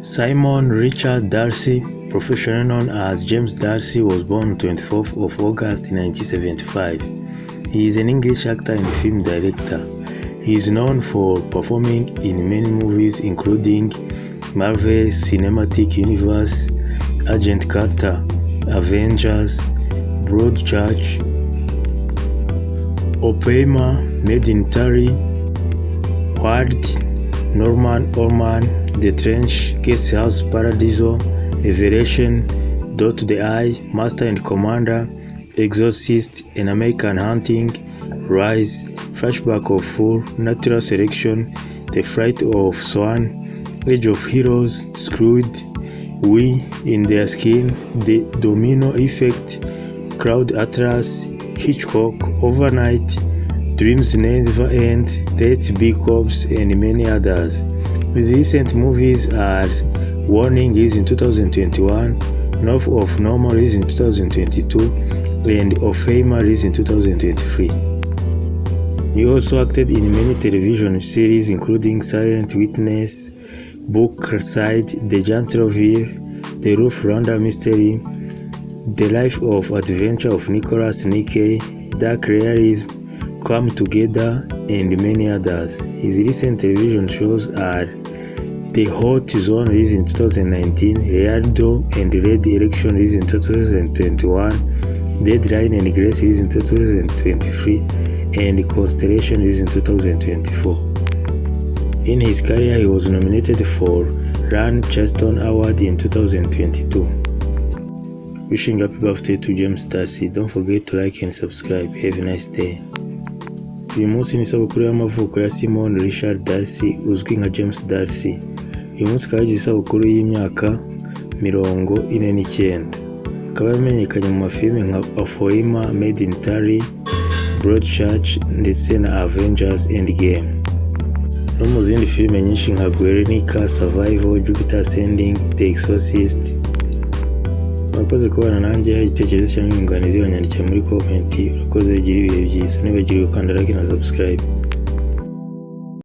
Simon Richard Darcy, professionally known as James Darcy, was born on 24th of August 1975. He is an English actor and film director. He is known for performing in many movies including Marvel Cinematic Universe, Agent Carter, Avengers, Broadchurch, Oppenheimer, Made in Italy, Ward, Norman Orman, The Trench, Guest House Paradiso, Revelation, Dot to the Eye, Master and Commander, Exorcist, An American Hunting, Rise, Flashback of Four, Natural Selection, The Flight of Swan, Age of Heroes, Screwed, We, In Their Skin, The Domino Effect, Cloud Atlas, Hitchcock, Overnight, Dreams Never End, Let's Be Cops, and many others. His recent movies are Warning is in 2021, North of Normal is in 2022, and Oppenheimer is in 2023. He also acted in many television series including Silent Witness, Brookside, The Gentleman, The Roof Rwanda Mystery, The Life of Adventure of Nicholas Nikkei, Dark Realism, Come Together, and many others. His recent television shows are The Hot Zone released in 2019, Realdo and Red Election released in 2021, Deadline and Grace released in 2023, and Constellation released in 2024. In his career, he was nominated for Ran Chaston Award in 2022. Wishing happy birthday to James Darcy. Don't forget to like and subscribe. Have a nice day. Uyu munsi ni isabukuru y'amavuko ya Simon Richard Darcy uzwi nka James Darcy. Uyu munsi akaba yagize isabukuru y'imyaka 49. Akaba yamenyekanye mu mafilime nka Oppenheimer, Made in Italy, Broadchurch ndetse na Avengers Endgame. No mu zindi filime nyinshi nka Guernica, Survival, Jupiter Ascending, The Exorcist. Murakoze kubana nanjye, hari igitekerezo cyangwa inyunganizi banyandikira muri comment. Urakoze, gira ibihe byiza, ntibagire gukanda like na subscribe.